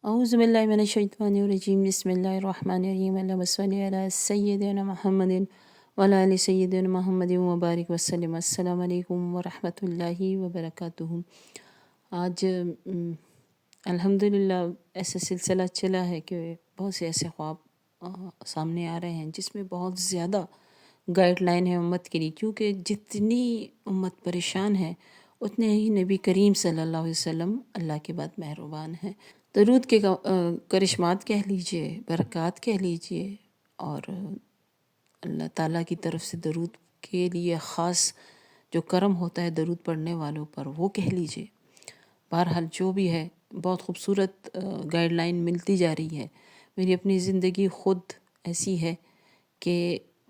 أعوذ بالله من الشيطان الرجيم بسم الله الرحمن الرحيم اللهم صل على سيدنا محمد وعلى آل سيدنا محمد وبارك وسلم السلام علیکم ورحمۃ اللہ وبرکاتہ۔ آج الحمدللہ ایسا سلسلہ چلا ہے کہ بہت سے ایسے خواب سامنے آ رہے ہیں جس میں بہت زیادہ گائیڈ لائن ہے امت کے لیے، کیونکہ جتنی امت پریشان ہے اتنے ہی نبی کریم صلی اللہ علیہ وسلم اللہ کے بعد مہربان ہیں۔ درود کے کرشمات کہہ لیجئے، برکات کہہ لیجئے، اور اللہ تعالیٰ کی طرف سے درود کے لیے خاص جو کرم ہوتا ہے درود پڑھنے والوں پر وہ کہہ لیجئے۔ بہرحال جو بھی ہے بہت خوبصورت گائیڈ لائن ملتی جا رہی ہے۔ میری اپنی زندگی خود ایسی ہے کہ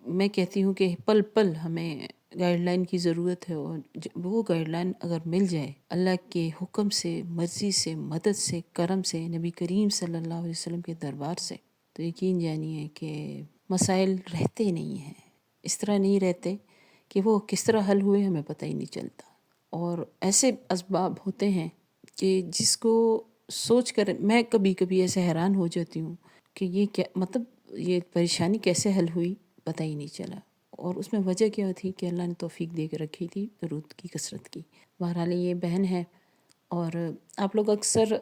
میں کہتی ہوں کہ پل پل ہمیں گائیڈ لائن کی ضرورت ہے، اور وہ گائیڈ لائن اگر مل جائے اللہ کے حکم سے، مرضی سے، مدد سے، کرم سے، نبی کریم صلی اللہ علیہ وسلم کے دربار سے، تو یقین جانیے کہ مسائل رہتے نہیں ہیں۔ اس طرح نہیں رہتے کہ وہ کس طرح حل ہوئے ہمیں پتہ ہی نہیں چلتا، اور ایسے اسباب ہوتے ہیں کہ جس کو سوچ کر میں کبھی کبھی ایسے حیران ہو جاتی ہوں کہ یہ کیا مطلب یہ پریشانی کیسے حل ہوئی پتہ ہی نہیں چلا، اور اس میں وجہ کیا تھی کہ اللہ نے توفیق دے کے رکھی تھی درود کی کثرت کی۔ بہرحال یہ بہن ہے، اور آپ لوگ اکثر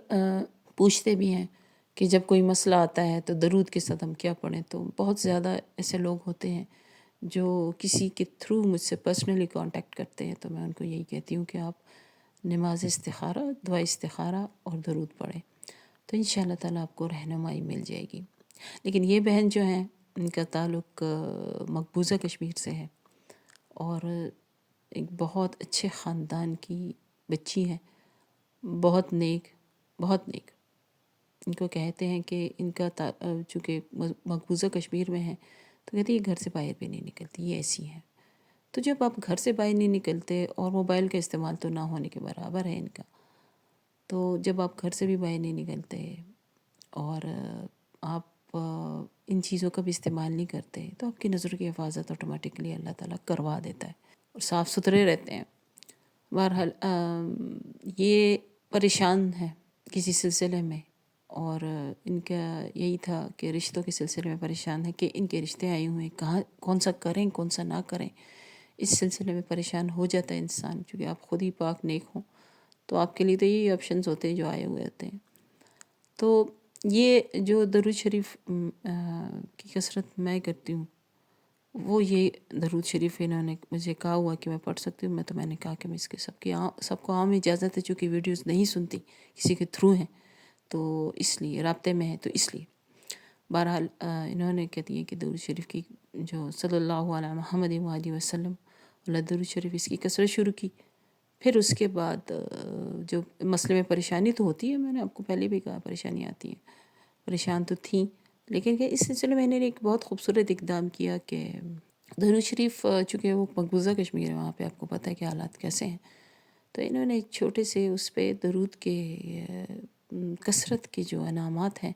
پوچھتے بھی ہیں کہ جب کوئی مسئلہ آتا ہے تو درود کے ساتھ ہم کیا پڑھیں، تو بہت زیادہ ایسے لوگ ہوتے ہیں جو کسی کے تھرو مجھ سے پرسنلی کانٹیکٹ کرتے ہیں، تو میں ان کو یہی کہتی ہوں کہ آپ نماز استخارہ، دعا استخارہ اور درود پڑھیں، تو انشاءاللہ تعالیٰ آپ کو رہنمائی مل جائے گی۔ لیکن یہ بہن جو ہیں ان کا تعلق مقبوضہ کشمیر سے ہے، اور ایک بہت اچھے خاندان کی بچی ہیں، بہت نیک، بہت نیک۔ ان کو کہتے ہیں کہ ان کا چونکہ مقبوضہ کشمیر میں ہے تو کہتے ہیں یہ گھر سے باہر بھی نہیں نکلتی، یہ ایسی ہیں۔ تو جب آپ گھر سے باہر نہیں نکلتے، اور موبائل کا استعمال تو نہ ہونے کے برابر ہے ان کا، تو جب آپ گھر سے بھی باہر نہیں نکلتے اور آپ ان چیزوں کا بھی استعمال نہیں کرتے، تو آپ کی نظر کی حفاظت آٹومیٹکلی اللہ تعالیٰ کروا دیتا ہے، اور صاف ستھرے رہتے ہیں۔ بہرحال یہ پریشان ہے کسی سلسلے میں، اور ان کا یہی تھا کہ رشتوں کے سلسلے میں پریشان ہے کہ ان کے رشتے آئے ہوئے ہیں، کہاں کون سا کریں کون سا نہ کریں، اس سلسلے میں پریشان ہو جاتا ہے انسان، کیونکہ آپ خود ہی پاک نیک ہوں تو آپ کے لیے تو یہی آپشنز ہوتے ہیں جو آئے ہوئے ہوتے ہیں۔ تو یہ جو درود شریف کی کثرت میں کرتی ہوں، وہ یہ درود شریف انہوں نے مجھے کہا ہوا کہ میں پڑھ سکتی ہوں، میں نے کہا کہ میں اس کے سب کو عام اجازت ہے، چونکہ ویڈیوز نہیں سنتی، کسی کے تھرو ہیں تو اس لیے رابطے میں ہے، تو اس لیے بہرحال انہوں نے کہتی ہے کہ درود شریف کی جو صلی اللہ علیہ محمد وآلہ وسلم اللہ درود شریف اس کی کثرت شروع کی۔ پھر اس کے بعد جو مسئلے میں پریشانی تو ہوتی ہے، میں نے آپ کو پہلے بھی کہا پریشانی آتی ہیں، پریشان تو تھیں، لیکن کہ اس سلسلے میں نے ایک بہت خوبصورت اقدام کیا کہ درود شریف چونکہ وہ مقبوضہ کشمیر ہے، وہاں پہ آپ کو پتہ ہے کہ حالات کیسے ہیں، تو انہوں نے ایک چھوٹے سے اس پہ درود کے کثرت کے جو انعامات ہیں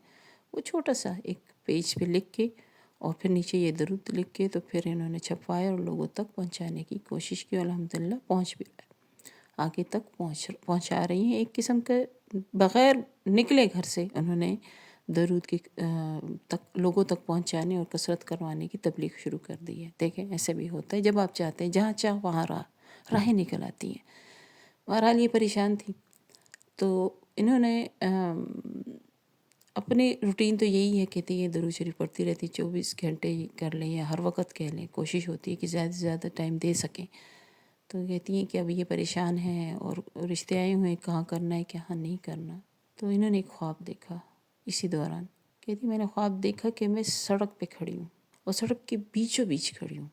وہ چھوٹا سا ایک پیج پہ لکھ کے، اور پھر نیچے یہ درود لکھ کے، تو پھر انہوں نے چھپوایا اور لوگوں تک پہنچانے کی کوشش کی، الحمدللہ پہنچ بھی رہا ہے، آگے تک پہنچا رہی ہیں۔ ایک قسم کے بغیر نکلے گھر سے انہوں نے درود کی تک لوگوں تک پہنچانے اور کثرت کروانے کی تبلیغ شروع کر دی ہے۔ دیکھیں ایسے بھی ہوتا ہے، جب آپ چاہتے ہیں جہاں چاہ وہاں راہیں نکل آتی ہیں۔ بہرحال یہ پریشان تھی، تو انہوں نے اپنے روٹین تو یہی ہے، کہتے ہیں درود شریف پڑھتی رہتی، 24 گھنٹے کر لیں یا ہر وقت کہہ لیں، کوشش ہوتی ہے کہ زیادہ سے زیادہ ٹائم دے سکیں۔ تو کہتی ہیں کہ اب یہ پریشان ہیں اور رشتے آئے ہوئے ہیں، کہاں کرنا ہے کہاں نہیں کرنا۔ تو انہوں نے ایک خواب دیکھا اسی دوران، کہتی میں نے خواب دیکھا کہ میں سڑک پہ کھڑی ہوں، اور سڑک کے بیچوں بیچ کھڑی ہوں،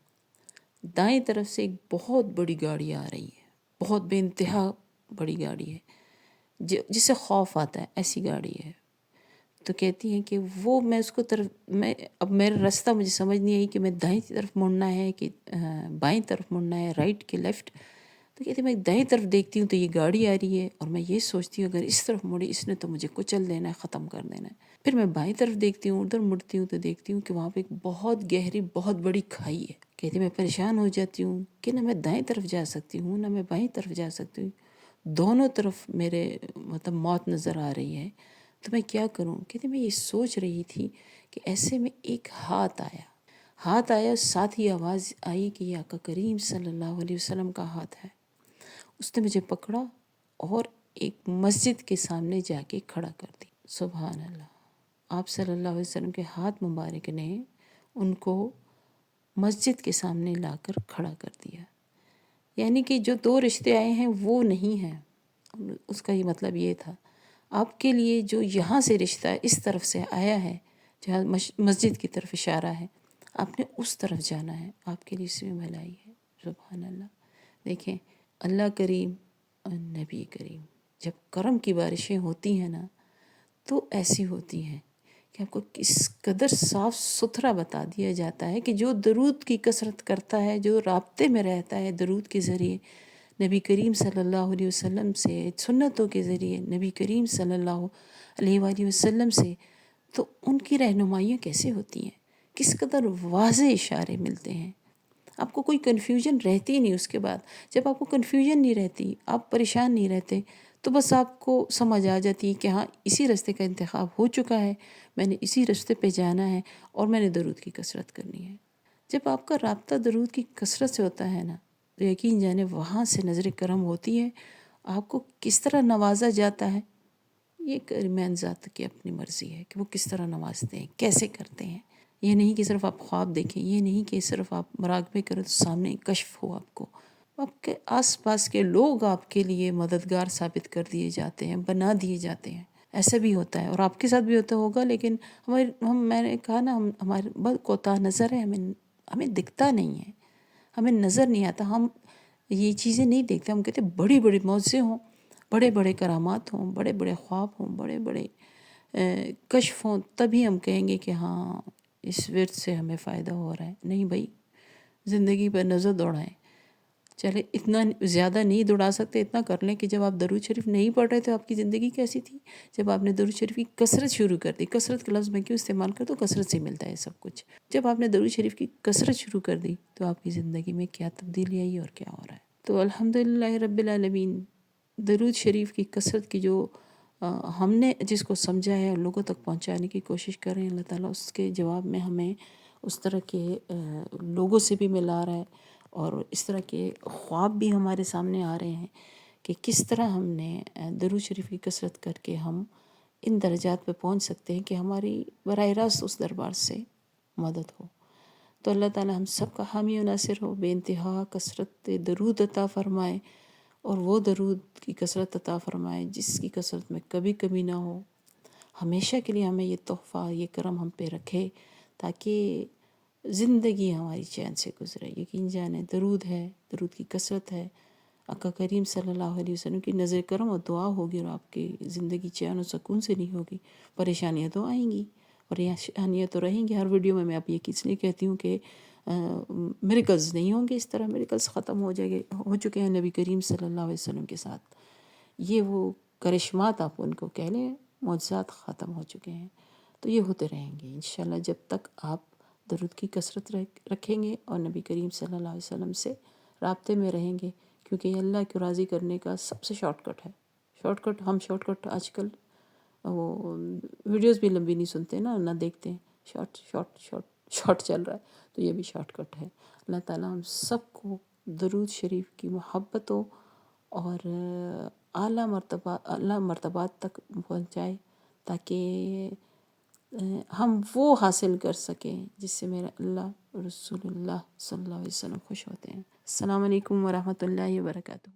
دائیں طرف سے ایک بہت بڑی گاڑی آ رہی ہے، بہت بے انتہا بڑی گاڑی ہے، جس سے خوف آتا ہے، ایسی گاڑی ہے۔ تو کہتی ہیں کہ وہ میں اس کو اب میرا راستہ مجھے سمجھ نہیں آئی کہ میں دائیں طرف مڑنا ہے کہ بائیں طرف مڑنا ہے، رائٹ کہ لیفٹ۔ تو کہتی میں دائیں طرف دیکھتی ہوں تو یہ گاڑی آ رہی ہے، اور میں یہ سوچتی ہوں اگر اس طرف مڑی اس نے تو مجھے کچل دینا ہے، ختم کر دینا ہے۔ پھر میں بائیں طرف دیکھتی ہوں، ادھر مڑتی ہوں تو دیکھتی ہوں کہ وہاں پہ ایک بہت گہری بہت بڑی کھائی ہے۔ کہتی میں پریشان ہو جاتی ہوں کہ نہ میں دائیں طرف جا سکتی ہوں نہ میں بائیں طرف جا سکتی ہوں، دونوں طرف میرے موت نظر آ رہی ہے۔ تو میں کیا کروں؟ کہتے میں یہ سوچ رہی تھی کہ ایسے میں ایک ہاتھ آیا، ساتھ ہی آواز آئی کہ یہ آقا کریم صلی اللہ علیہ وسلم کا ہاتھ ہے۔ اس نے مجھے پکڑا اور ایک مسجد کے سامنے جا کے کھڑا کر دی۔ سبحان اللہ! آپ صلی اللہ علیہ وسلم کے ہاتھ مبارک نے ان کو مسجد کے سامنے لا کر کھڑا کر دیا۔ یعنی کہ جو دو رشتے آئے ہیں وہ نہیں ہیں، اس کا یہ مطلب یہ تھا۔ آپ کے لیے جو یہاں سے رشتہ اس طرف سے آیا ہے، جہاں مسجد کی طرف اشارہ ہے، آپ نے اس طرف جانا ہے، آپ کے لیے اس میں بھلائی ہے۔ سبحان اللہ! دیکھیں، اللہ کریم اور نبی کریم، جب کرم کی بارشیں ہوتی ہیں نا تو ایسی ہوتی ہیں کہ آپ کو کس قدر صاف ستھرا بتا دیا جاتا ہے کہ جو درود کی کثرت کرتا ہے، جو رابطے میں رہتا ہے درود کے ذریعے نبی کریم صلی اللہ علیہ وسلم سے، سنتوں کے ذریعے نبی کریم صلی اللہ علیہ وآلہ وسلم سے، تو ان کی رہنمائیاں کیسے ہوتی ہیں، کس قدر واضح اشارے ملتے ہیں۔ آپ کو کوئی کنفیوژن رہتی نہیں اس کے بعد۔ جب آپ کو کنفیوژن نہیں رہتی، آپ پریشان نہیں رہتے، تو بس آپ کو سمجھ آ جاتی ہے کہ ہاں اسی راستے کا انتخاب ہو چکا ہے، میں نے اسی راستے پہ جانا ہے اور میں نے درود کی کثرت کرنی ہے۔ جب آپ کا رابطہ درود کی کثرت سے ہوتا ہے نا تو یقین جانے وہاں سے نظر کرم ہوتی ہے۔ آپ کو کس طرح نوازا جاتا ہے، یہ کریم ذات کی اپنی مرضی ہے کہ وہ کس طرح نوازتے ہیں، کیسے کرتے ہیں۔ یہ نہیں کہ صرف آپ خواب دیکھیں، یہ نہیں کہ صرف آپ مراقبے کریں تو سامنے کشف ہو آپ کو۔ آپ کے آس پاس کے لوگ آپ کے لیے مددگار ثابت کر دیے جاتے ہیں، بنا دیے جاتے ہیں۔ ایسا بھی ہوتا ہے اور آپ کے ساتھ بھی ہوتا ہوگا، لیکن میں نے کہا نا ہمارے بہت کوتاہ نظر ہے، ہمیں دکھتا نہیں ہے، ہمیں نظر نہیں آتا، ہم یہ چیزیں نہیں دیکھتے۔ ہم کہتے ہیں بڑی بڑی معجزے ہوں، بڑے بڑے کرامات ہوں، بڑے بڑے خواب ہوں، بڑے بڑے کشف ہوں، تبھی ہم کہیں گے کہ ہاں اس ورد سے ہمیں فائدہ ہو رہا ہے۔ نہیں بھائی، زندگی پر نظر دوڑائیں، چلے اتنا زیادہ نہیں دوڑا سکتے، اتنا کر لیں کہ جب آپ درود شریف نہیں پڑھ رہے تو آپ کی زندگی کیسی تھی؟ جب آپ نے درود شریف کی کثرت شروع کر دی، کثرت کا لفظ میں کیوں استعمال کرتا ہوں؟ کثرت سے ملتا ہے سب کچھ۔ جب آپ نے درود شریف کی کثرت شروع کر دی تو آپ کی زندگی میں کیا تبدیلی آئی اور کیا ہو رہا ہے؟ تو الحمدللہ رب العالمین، درود شریف کی کثرت کی جو ہم نے جس کو سمجھا ہے اور لوگوں تک پہنچانے کی کوشش کر رہے ہیں، اللہ تعالیٰ اس کے جواب میں ہمیں اس طرح کے لوگوں سے بھی ملا رہا ہے، اور اس طرح کے خواب بھی ہمارے سامنے آ رہے ہیں کہ کس طرح ہم نے درود شریف کی کثرت کر کے ہم ان درجات پہ پہنچ سکتے ہیں کہ ہماری براہ راست اس دربار سے مدد ہو۔ تو اللہ تعالیٰ ہم سب کا حامی و ناصر ہو، بے انتہا کثرت درود عطا فرمائے، اور وہ درود کی کثرت عطا فرمائے جس کی کثرت میں کبھی کمی نہ ہو۔ ہمیشہ کے لیے ہمیں یہ تحفہ، یہ کرم ہم پہ رکھے تاکہ زندگی ہماری چین سے گزرے۔ یقین جانے درود ہے، درود کی کثرت ہے، آقا کریم صلی اللہ علیہ وسلم کی نظر کرم اور دعا ہوگی، اور آپ کی زندگی چین و سکون سے نہیں ہوگی، پریشانیاں تو آئیں گی، پریشانیاں تو رہیں گی۔ ہر ویڈیو میں آپ یہ کس لیے کہتی ہوں کہ میریکلز نہیں ہوں گے، اس طرح میریکلز ختم ہو چکے ہیں نبی کریم صلی اللہ علیہ وسلم کے ساتھ۔ یہ وہ کرشمات آپ ان کو کہہ لیں، معجزات ختم ہو چکے ہیں، تو یہ ہوتے رہیں گے انشاءاللہ جب تک آپ درود کی کثرت رکھیں گے اور نبی کریم صلی اللہ علیہ وسلم سے رابطے میں رہیں گے، کیونکہ یہ اللہ کو راضی کرنے کا سب سے شارٹ کٹ ہے۔ شارٹ کٹ آج کل وہ ویڈیوز بھی لمبی نہیں سنتے نا، نہ دیکھتے ہیں، شارٹ چل رہا ہے، تو یہ بھی شارٹ کٹ ہے۔ اللہ تعالیٰ ہم سب کو درود شریف کی محبتوں اور اعلیٰ مرتبات تک پہنچائے، تاکہ ہم وہ حاصل کر سکیں جس سے میرا اللہ رسول اللہ صلی اللہ علیہ وسلم خوش ہوتے ہیں۔ السلام علیکم ورحمۃ اللہ وبرکاتہ۔